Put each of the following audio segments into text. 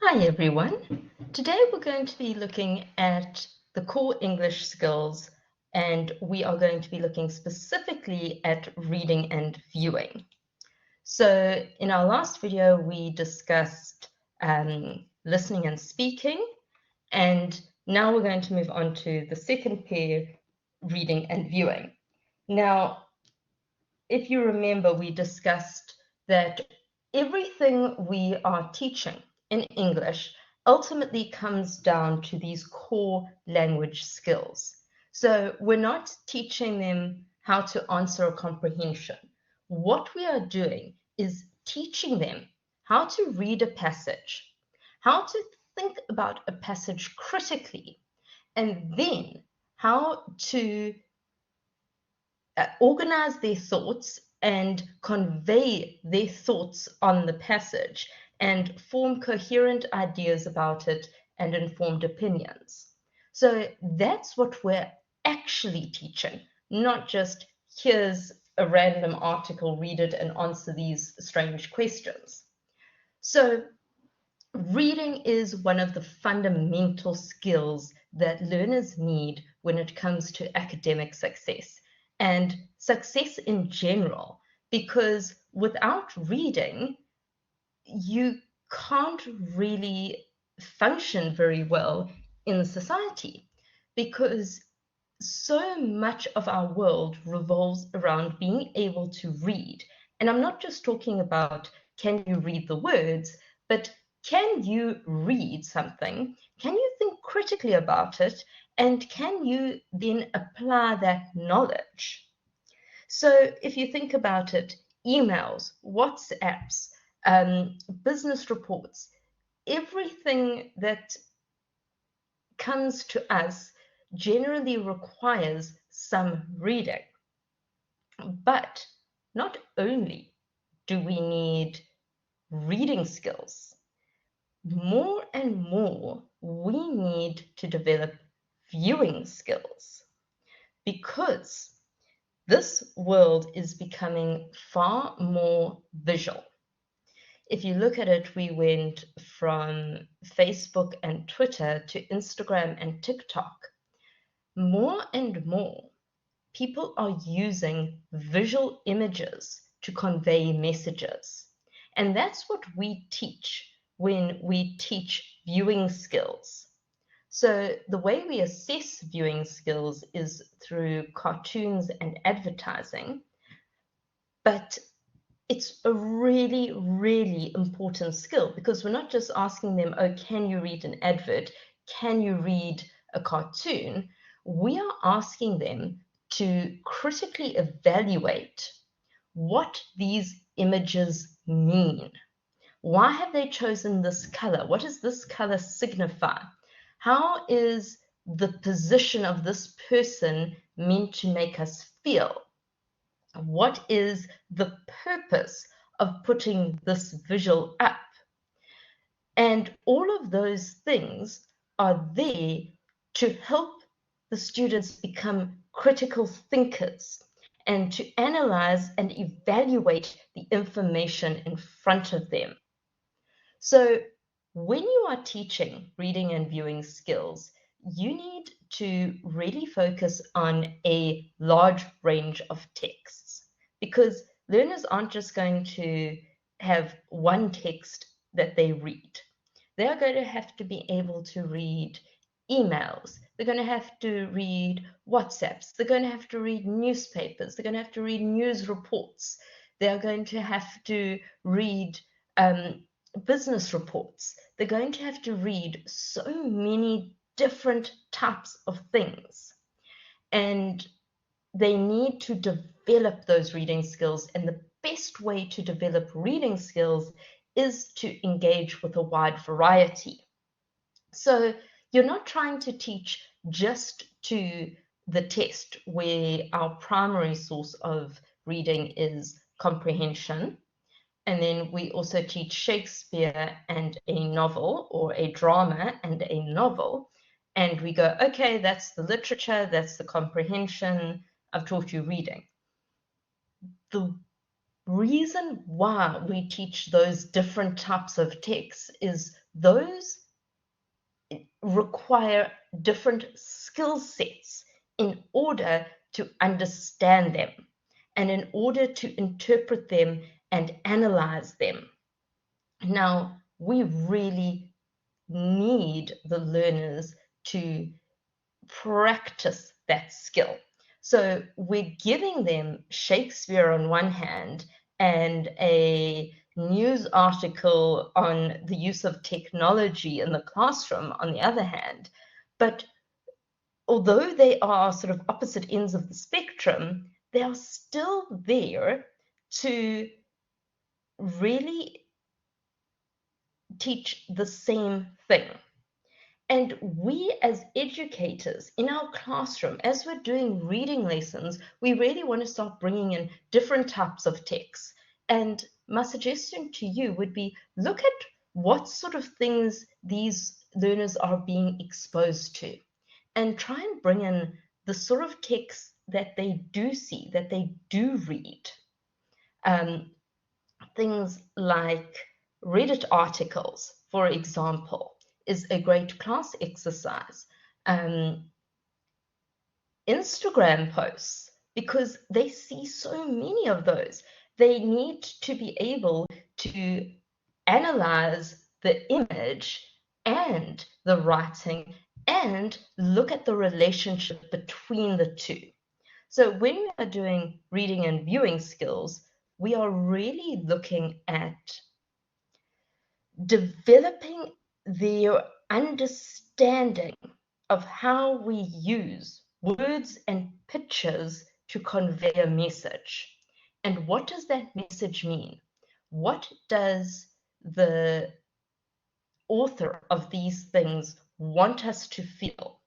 Hi everyone. Today we're going to be looking at the core English skills, and we are going to be looking specifically at reading and viewing. So in our last video we discussed listening and speaking, and now we're going to move on to the second pair, reading and viewing. Now, if you remember, we discussed that everything we are teaching in English ultimately comes down to these core language skills. So we're not teaching them how to answer a comprehension. What we are doing is teaching them how to read a passage, how to think about a passage critically, and then how to organize their thoughts and convey their thoughts on the passage and form coherent ideas about it and informed opinions. So that's what we're actually teaching, not just here's a random article, read it and answer these strange questions. So reading is one of the fundamental skills that learners need when it comes to academic success and success in general, because without reading, you can't really function very well in society, because so much of our world revolves around being able to read. And I'm not just talking about can you read the words, but can you read something? Can you think critically about it? And can you then apply that knowledge? So if you think about it, emails, WhatsApps, business reports, everything that comes to us generally requires some reading. But not only do we need reading skills, more and more we need to develop viewing skills, because this world is becoming far more visual. If you look at it, we went from Facebook and Twitter to Instagram and TikTok. More and more people are using visual images to convey messages. And that's what we teach when we teach viewing skills. So the way we assess viewing skills is through cartoons and advertising, but it's a really, really important skill, because we're not just asking them, oh, can you read an advert? Can you read a cartoon? We are asking them to critically evaluate what these images mean. Why have they chosen this color? What does this color signify? How is the position of this person meant to make us feel? What is the purpose of putting this visual up? And all of those things are there to help the students become critical thinkers and to analyze and evaluate the information in front of them. So when you are teaching reading and viewing skills, you need to really focus on a large range of texts, because learners aren't just going to have one text that they read. They are going to have to be able to read emails. They're going to have to read WhatsApps. They're going to have to read newspapers. They're going to have to read news reports. They're going to have to read business reports. They're going to have to read so many different types of things. And they need to develop those reading skills. And the best way to develop reading skills is to engage with a wide variety. So you're not trying to teach just to the test, where our primary source of reading is comprehension. And then we also teach Shakespeare and a novel, or a drama and a novel. And we go, okay, that's the literature, that's the comprehension, I've taught you reading. The reason why we teach those different types of texts is those require different skill sets in order to understand them and in order to interpret them and analyze them. Now, we really need the learners to practice that skill. So we're giving them Shakespeare on one hand and a news article on the use of technology in the classroom on the other hand. But although they are sort of opposite ends of the spectrum, they are still there to really teach the same thing. And we as educators in our classroom, as we're doing reading lessons, we really want to start bringing in different types of texts. And my suggestion to you would be look at what sort of things these learners are being exposed to and try and bring in the sort of texts that they do see, that they do read. Things like Reddit articles, for example, is a great class exercise. Instagram posts, because they see so many of those. They need to be able to analyze the image and the writing and look at the relationship between the two. So when we are doing reading and viewing skills, we are really looking at developing their understanding of how we use words and pictures to convey a message. And what does that message mean? What does the author of these things want us to feel?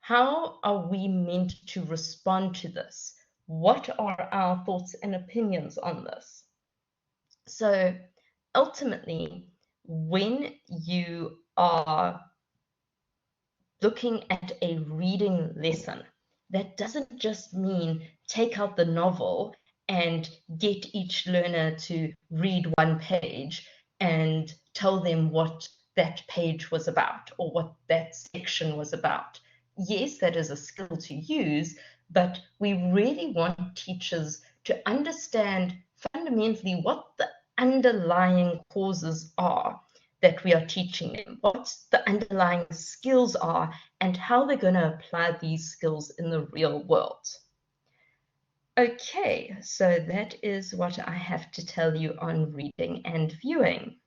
How are we meant to respond to this? What are our thoughts and opinions on this? So ultimately, when you are looking at a reading lesson, that doesn't just mean take out the novel and get each learner to read one page and tell them what that page was about or what that section was about. Yes, that is a skill to use, but we really want teachers to understand fundamentally what the underlying causes are that we are teaching them, what the underlying skills are, and how they're going to apply these skills in the real world. Okay, so that is what I have to tell you on reading and viewing.